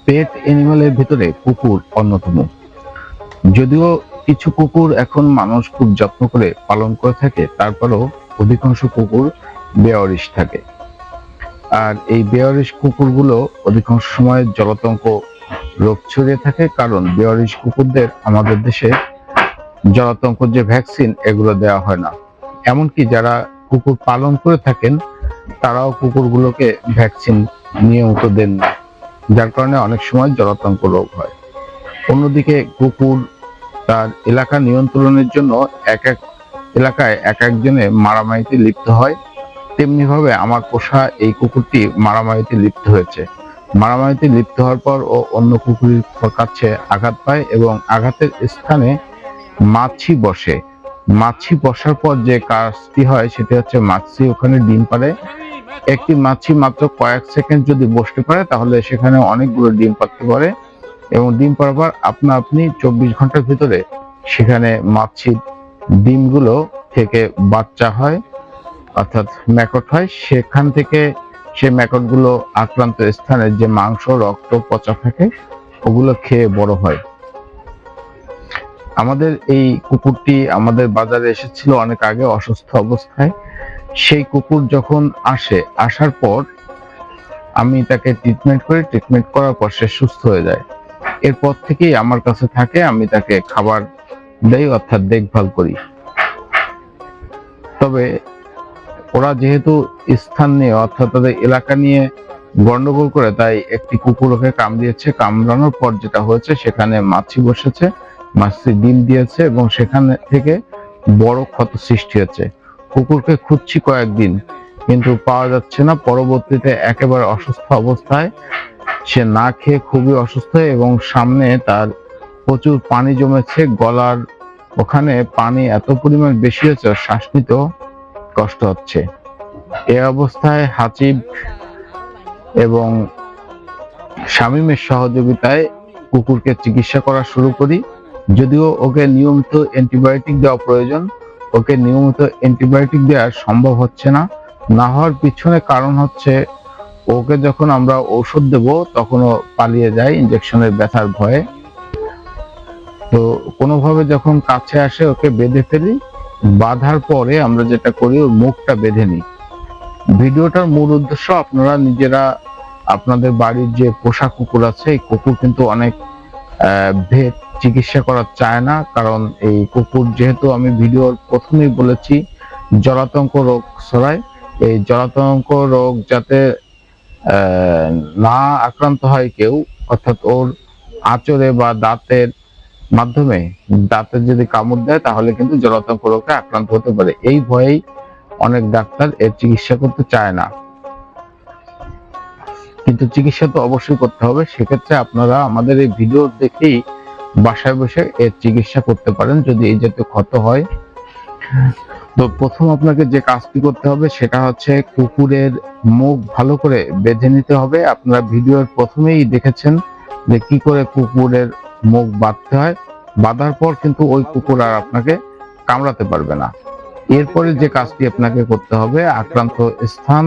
পেট অ্যানিমালের ভিতরে কুকুর অন্যতম। যদিও কিছু কুকুর এখন মানুষ খুব যত্ন করে পালন করে থাকে, তারপরেও অধিকাংশ কুকুর বেয়ারিশ থাকে। আর এই বেয়ারিশ কুকুরগুলো অধিকাংশ সময় জলাতঙ্ক রোগ ছড়িয়ে থাকে, কারণ বেয়ারিশ কুকুরদের আমাদের দেশে জলাতঙ্ক যে ভ্যাকসিন এগুলো দেওয়া হয় না। এমনকি যারা কুকুর পালন করে থাকেন তারাও কুকুরগুলোকে ভ্যাকসিন নিয়মিত দেন না, যার কারণে অনেক সময় জলাতঙ্ক রোগ হয়। অন্যদিকে কুকুর তার এলাকা নিয়ন্ত্রণের জন্য এক এক এলাকায় এক একজনে মারামারিতে লিপ্ত হয়। তেমনি ভাবে আমার পোষা এই কুকুরটি মারামারিতে লিপ্ত হয়েছে। মারামারিতে লিপ্ত হওয়ার পর ও অন্য কুকুরের কাছে আঘাত পায় এবং আঘাতের স্থানে মাছি বসে। মাছি বসার পর যে কাজটি হয় সেটি হচ্ছে মাছি ওখানে ডিম পাড়ে। একটি মাছি মাত্র কয়েক সেকেন্ড যদি বসতে পারে তাহলে সেখানে অনেকগুলো ডিম পাড়তে পারে এবং ডিম পাড়ার পর আপনি 24 ঘন্টার ভিতরে সেখানে মাছির ডিমগুলো থেকে বাচ্চা হয়, অর্থাৎ ম্যাকট হয়। সেখান থেকে সে ম্যাকটগুলো আক্রান্ত স্থানে যে মাংস, রক্ত, পচা থাকে ওগুলো খেয়ে বড় হয়। আমাদের এই কুকুরটি আমাদের বাজারে এসেছিল অনেক আগে অসুস্থ অবস্থায়। সেই কুকুর যখন আসার পর আমি তাকে ট্রিটমেন্ট করার পর সে সুস্থ হয়ে যায়। এরপর থেকেই আমার কাছে থাকে, আমি তাকে খাবার দেই অর্থাৎ দেখভাল করি। তবে ওরা যেহেতু স্থান নিয়ে অর্থাৎ তাদের এলাকা নিয়ে গন্ডগোল করে, তাই একটি কুকুর ওকে কামড়িয়েছে। কামড়ানোর পর যেটা হয়েছে সেখানে মাছি বসেছে, মাছি ডিম দিয়েছে এবং সেখান থেকে বড় ক্ষত সৃষ্টি হয়েছে। কুকুরকে খুঁজছি কয়েকদিন কিন্তু পাওয়া যাচ্ছে না। পরবর্তীতে একেবারে অসুস্থ অবস্থায় সে না খেয়ে খুবই অসুস্থ এবং সামনে তার প্রচুর পানি জমেছে, গলার ওখানে পানি এত পরিমাণ বেশি হয়েছে শ্বাস নিতেও কষ্ট হচ্ছে। এ অবস্থায় হাসিব এবং শামীমের সহযোগিতায় কুকুরকে চিকিৎসা করা শুরু করি। যদিও ওকে নিয়মিত অ্যান্টিবায়োটিক দেওয়া প্রয়োজন, ওকে নিয়মিত অ্যান্টিবায়োটিক দেওয়া সম্ভব হচ্ছে না। না হওয়ার পিছনে কারণ হচ্ছে ওকে যখন আমরা ঔষধ দেব তখন ও পালিয়ে যায় ইনজেকশনের ব্যথার ভয়ে। তো কোনোভাবে যখন কাছে আসে ওকে বেঁধে ফেলি, বাঁধার পরে আমরা যেটা করি ওর মুখটা বেঁধে নিই। ভিডিওটার মূল উদ্দেশ্য আপনারা নিজেরা আপনাদের বাড়ির যে পোষা কুকুর আছে, এই কুকুর কিন্তু অনেক ভেট চিকিৎসা করা চায় না, কারণ এই কুকুর যেহেতু আমি ভিডিওর প্রথমেই বলেছি জলাতঙ্ক রোগ ছড়ায়। এই জলাতঙ্ক রোগ যাতে না আক্রান্ত হয় কেউ, অর্থাৎ ওর আঁচড়ে বা দাঁতের মাধ্যমে, দাঁতে যদি কামড় দেয় তাহলে কিন্তু জলাতঙ্ক রোগে আক্রান্ত হতে পারে। এই ভয়েই অনেক ডাক্তার এর চিকিৎসা করতে চায় না, কিন্তু চিকিৎসা তো অবশ্যই করতে হবে। সেক্ষেত্রে আপনারা আমাদের এই ভিডিও দেখেই বাসায় বসে এর চিকিৎসা করতে পারেন যদি এই জাতীয় ক্ষত হয়। তো প্রথম আপনাকে যে কাজটি করতে হবে সেটা হচ্ছে কুকুরের মুখ ভালো করে বেঁধে নিতে হবে। আপনারা ভিডিওর প্রথমেই দেখেছেন যে কি করে কুকুরের মুখ বাঁধতে হয়। বাঁধার পর কিন্তু ওই কুকুর আর আপনাকে কামড়াতে পারবে না। এরপরে যে কাজটি আপনাকে করতে হবে, আক্রান্ত স্থান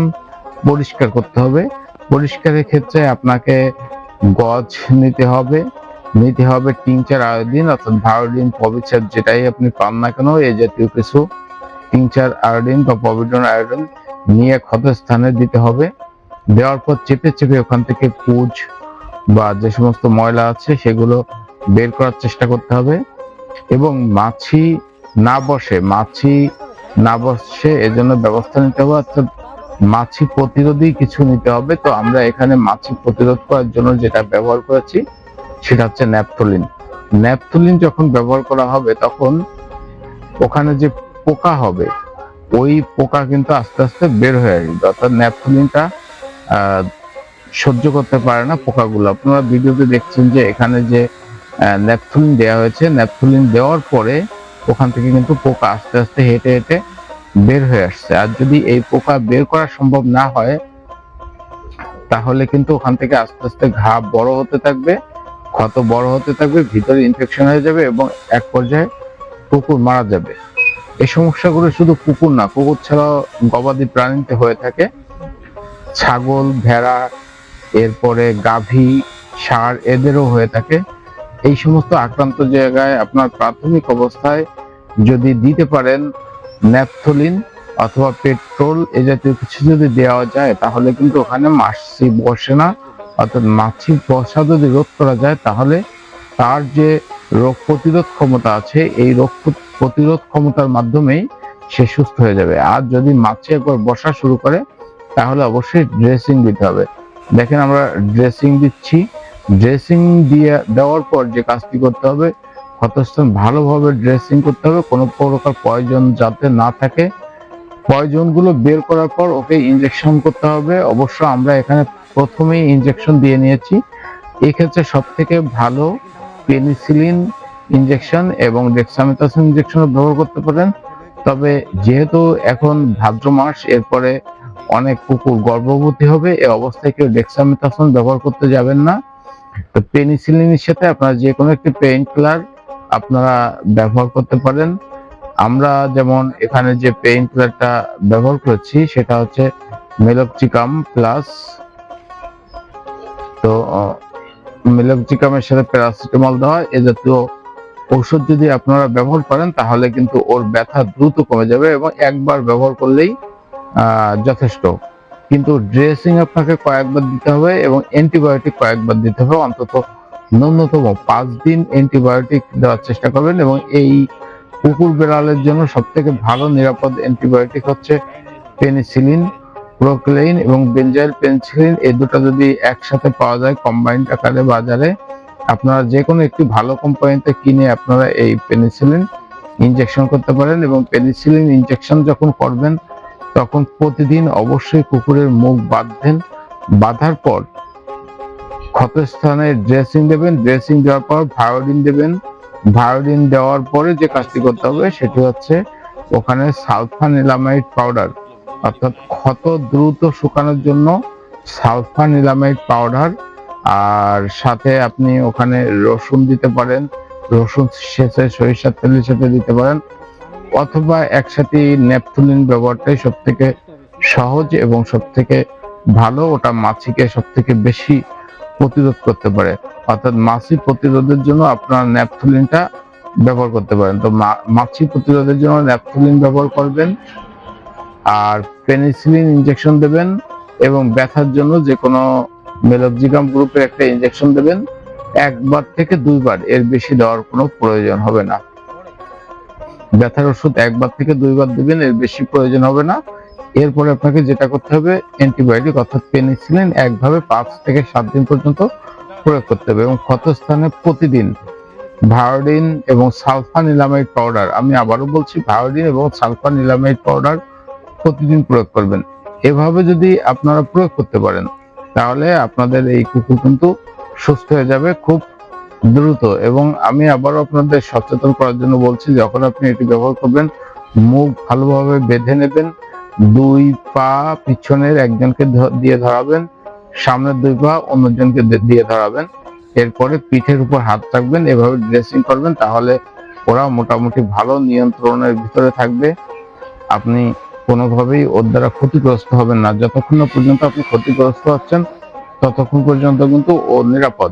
পরিষ্কার করতে হবে। পরিষ্কারের ক্ষেত্রে আপনাকে গজ নিতে হবে টিংচার আয়োডিন অর্থাৎ ভায়োডিন, পবিচার যেটাই আপনি পান না কেন, এই জাতীয় কিছু টিংচার আয়োডিন বা পভিডন আয়োডিন নিয়ে ক্ষত স্থানে দিতে হবে। দেওয়ার পর চেপে চেপে ওখান থেকে পুঁজ বা যে সমস্ত ময়লা আছে সেগুলো বের করার চেষ্টা করতে হবে এবং মাছি না বসে এজন্য ব্যবস্থা নিতে হবে, অর্থাৎ মাছি প্রতিরোধী কিছু নিতে হবে। তো আমরা এখানে মাছি প্রতিরোধ করার জন্য যেটা ব্যবহার করেছি সেটা হচ্ছে ন্যাপথলিন। ন্যাপথলিন যখন ব্যবহার করা হবে তখন ওখানে যে পোকা হবে ওই পোকা কিন্তু আস্তে আস্তে বের হয়ে আসবে, অর্থাৎ ন্যাপথলিনটা সহ্য করতে পারে না পোকাগুলো। আপনারা ভিডিওতে দেখছেন যে এখানে যে ন্যাপথলিন দেওয়া হয়েছে, ন্যাপথলিন দেওয়ার পরে ওখান থেকে কিন্তু পোকা আস্তে আস্তে হেঁটে হেঁটে বের হয়ে আসছে। আর যদি এই পোকা বের করা সম্ভব না হয় তাহলে কিন্তু ওখান থেকে আস্তে আস্তে ঘা বড় হতে থাকবে, ক্ষত বড় হতে থাকবে, ভিতরে ইনফেকশন হয়ে যাবে এবং এক পর্যায়ে কুকুর মারা যাবে। এই সমস্যাগুলো শুধু কুকুর না, কুকুর ছাড়াও গবাদি প্রাণীতে হয়ে থাকে। ছাগল, ভেড়া, এরপরে গাভী, ষাঁড় এদেরও হয়ে থাকে। এই সমস্ত আক্রান্ত জায়গায় আপনার প্রাথমিক অবস্থায় যদি দিতে পারেন ন্যাপথলিন অথবা পেট্রোল এ জাতীয় কিছু যদি দেওয়া যায়, তাহলে কিন্তু ওখানে মাছি বসে না। অর্থাৎ মাছি বসা যদি রোধ করা যায়, তাহলে তার যে রোগ প্রতিরোধ ক্ষমতা আছে, এই রোগ প্রতিরোধ ক্ষমতার মাধ্যমেই সে সুস্থ হয়ে যাবে। আর যদি মাছি একবার বসা শুরু করে, তাহলে অবশ্যই ড্রেসিং দিতে হবে। দেখেন আমরা ড্রেসিং দিচ্ছি। ড্রেসিং দেওয়ার পর যে কাজটি করতে হবে, ক্ষতস্থান ভালোভাবে ড্রেসিং করতে হবে, কোনো প্রকার পয়জন যাতে না থাকে। পয়জন গুলো বের করার পর ওকে ইনজেকশন করতে হবে। অবশ্য আমরা এখানে প্রথমেই ইনজেকশন দিয়ে নিয়েছি। এক্ষেত্রে সব থেকে ভালো পেনিসিলিন ইনজেকশন এবং ডেক্সামেথাসোন ইনজেকশন ব্যবহার করতে পারেন। তবে যেহেতু এখন ভাদ্র মাস, এরপরে অনেক কুকুর গর্ভবতী হবে, এই অবস্থায় কেউ ডেক্সামেথাসোন ব্যবহার করতে যাবেন না। তো পেনিসিলিনের সাথে আপনারা যে কোনো একটি পেইন কিলার আপনারা ব্যবহার করতে পারেন। আমরা যেমন এখানে যে পেইন কিলারটা ব্যবহার করছি সেটা হচ্ছে মেলোক্সিকাম প্লাস। তো মেলোক্সিকামের সাথে প্যারাসিটামল দেওয়া এ জাতীয় ঔষধ যদি আপনারা ব্যবহার করেন, তাহলে কিন্তু ওর ব্যথা দ্রুত কমে যাবে এবং একবার ব্যবহার করলেই যথেষ্ট। কিন্তু ড্রেসিং আপনাকে কয়েকবার দিতে হবে এবং অ্যান্টিবায়োটিক কয়েকবার দিতে হবে। অন্তত ন্যূনতম 5 দিন অ্যান্টিবায়োটিক দেওয়ার চেষ্টা করবেন। এবং এই কুকুর বেড়ালের জন্য সব থেকে ভালো নিরাপদ অ্যান্টিবায়োটিক হচ্ছে পেনিসিলিন, প্রোক্লেইন এবং বেনজাইল পেনিসিলিন। এই দুটো যদি একসাথে পাওয়া যায় কম্বাইন্ড আকারে বাজারে, আপনারা যে কোনো একটি ভালো কোম্পানিতে কিনে আপনারা এই পেনিসিলিন ইনজেকশন করতে পারেন। এবং পেনিসিলিন ইনজেকশন যখন করবেন, তখন প্রতিদিন অবশ্যই কুকুরের মুখ বাঁধবেন। বাঁধার পর ক্ষতস্থানে ড্রেসিং দেবেন। ড্রেসিং দেওয়ার পর ভায়োডিন দেবেন। ভায়োডিন দেওয়ার পরে যে কাজটি করতে হবে সেটি হচ্ছে ওখানে সালফানিলামাইড পাউডার, অর্থাৎ ক্ষত দ্রুত শুকানোর জন্য সালফানিলামাইড পাউডার। আর সাথে আপনি ওখানে রসুন দিতে পারেন, রসুন শেষে সরিষার তেলের সাথে দিতে পারেন, অথবা একসাথে ন্যাপথলিন ব্যবহারটাই সব থেকে সহজ এবং সব থেকে ভালো। ওটা মাছিকে সব থেকে বেশি প্রতিরোধ করতে পারে। অর্থাৎ মাছি প্রতিরোধের জন্য আপনার ন্যাপথলিনটা ব্যবহার করতে পারেন। তো মাছি প্রতিরোধের জন্য ন্যাপথলিন ব্যবহার করবেন, আর পেনিসিলিন ইনজেকশন দেবেন এবং ব্যথার জন্য যে কোনো মেলোক্সিকাম গ্রুপের একটা ইনজেকশন দেবেন। একবার থেকে 2 বার, এর বেশি দেওয়ার কোনো প্রয়োজন হবে না। ব্যথার ওষুধ একবার থেকে 2 বার দিবেন, এর বেশি প্রয়োজন হবে না। এরপরে আপনাকে যেটা করতে হবে, অ্যান্টিবায়োটিক অর্থাৎ পেনিসিলিন একভাবে 5 থেকে 7 দিন পর্যন্ত প্রয়োগ করতে হবে। এবং ক্ষতস্থানে প্রতিদিন ভায়োডিন এবং সালফানিলামাইড পাউডার, আমি আবারও বলছি, ভায়োডিন এবং সালফানিলামাইড পাউডার প্রতিদিন প্রয়োগ করবেন। এভাবে যদি আপনারা প্রয়োগ করতে পারেন, তাহলে আপনাদের এই কুকুর কিন্তু সুস্থ হয়ে যাবে খুব দ্রুত। এবং আমি আবারও আপনাদের সচেতন করার জন্য বলছি, যখন আপনি এটি ব্যবহার করবেন, মুখ ভালোভাবে বেঁধে নেবেন। 2 পা পিছনের একজনকে দিয়ে ধরাবেন, সামনের 2 পা অন্যজনকে দিয়ে ধরাবেন। এরপরে পিঠের উপর হাত রাখবেন, এভাবে ড্রেসিং করবেন, তাহলে ওরা মোটামুটি ভালো নিয়ন্ত্রণের ভিতরে থাকবে। আপনি কোনোভাবেই ওর দ্বারা ক্ষতিগ্রস্ত হবেন না। যতক্ষণ না পর্যন্ত আপনি ক্ষতিগ্রস্ত হচ্ছেন, ততক্ষণ পর্যন্ত কিন্তু ও নিরাপদ।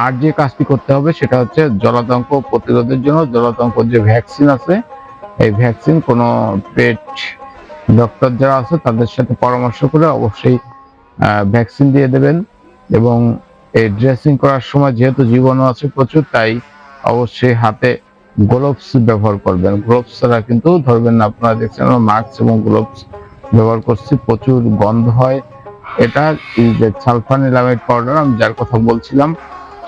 আর যে কাজটি করতে হবে সেটা হচ্ছে জলাতঙ্ক প্রতিরোধের জন্য জলাতঙ্ক যে ভ্যাকসিন আছে, এই ভ্যাকসিন কোনো পেট ডক্টর যারা আছে তাদের সাথে পরামর্শ করে অবশ্যই ভ্যাকসিন দিয়ে দেবেন। এবং এই ড্রেসিং করার সময় যেহেতু জীবাণু আছে প্রচুর, তাই অবশ্যই হাতে গ্লোভস ব্যবহার করবেন। গ্লোভস ছাড়া কিন্তু ধরবেন না। আপনারা দেখছেন আমরা মাস্ক এবং গ্লোভস ব্যবহার করছি, প্রচুর গন্ধ হয়। এটা যে সালফানিলামাইড পাউডার আমি যার কথা বলছিলাম,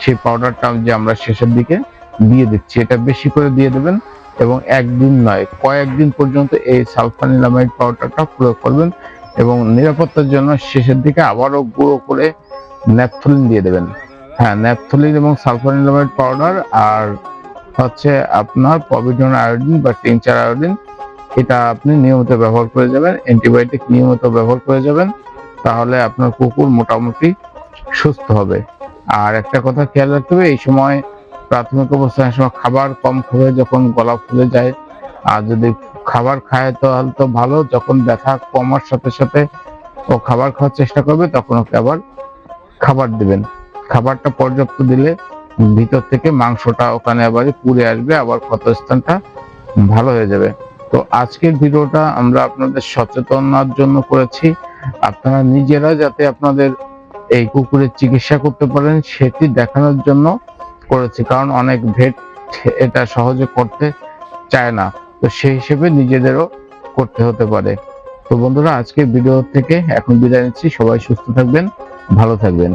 সেই পাউডারটা যে আমরা শেষের দিকে দিয়ে দিচ্ছি, এটা বেশি করে দিয়ে দেবেন। এবং একদিন নয়, কয়েকদিন পর্যন্ত এই সালফানিলামাইড পাউডারটা প্রয়োগ করবেন। এবং নিরাপত্তার জন্য শেষের দিকে আবারও গুঁড়ো করে ন্যাপথলিন দিয়ে দেবেন। হ্যাঁ, ন্যাপথলিন এবং সালফানিলামাইড পাউডার, আর হচ্ছে আপনার পভিডন আয়োডিন বা টিংচার আয়োডিন, এটা আপনি নিয়মিত ব্যবহার করে যাবেন। অ্যান্টিবায়োটিক নিয়মিত ব্যবহার করে যাবেন, তাহলে আপনার কুকুর মোটামুটি সুস্থ হবে। আর একটা কথা খেয়াল রাখতে হবে, এই সময় প্রাথমিক অবস্থায় সময় খাবার কম খাবে, যখন গলা ফুলে যায়। আর যদি খাবার খায় তাহলে তো ভালো, যখন ব্যথা কমার সাথে সাথে ও খাবার খাওয়ার চেষ্টা করবে, তখন ওকে আবার খাবার দিবেন। খাবারটা পর্যাপ্ত দিলে ভিতর থেকে মাংসটা ওখানে আবার পুড়ে আসবে, আবার ক্ষতস্থানটা ভালো হয়ে যাবে। তো আজকের ভিডিওটা আমরা আপনাদের সচেতনার জন্য করেছি, আপনারা নিজেরা যাতে আপনাদের এই কুকুরের চিকিৎসা করতে পারেন সেটি দেখানোর জন্য করেছি। কারণ অনেক ভেট এটা সহজে করতে চায় না, তো সেই হিসেবে নিজেদেরও করতে হতে পারে। তো বন্ধুরা, আজকের ভিডিও থেকে এখন বিদায় নিচ্ছি। সবাই সুস্থ থাকবেন, ভালো থাকবেন।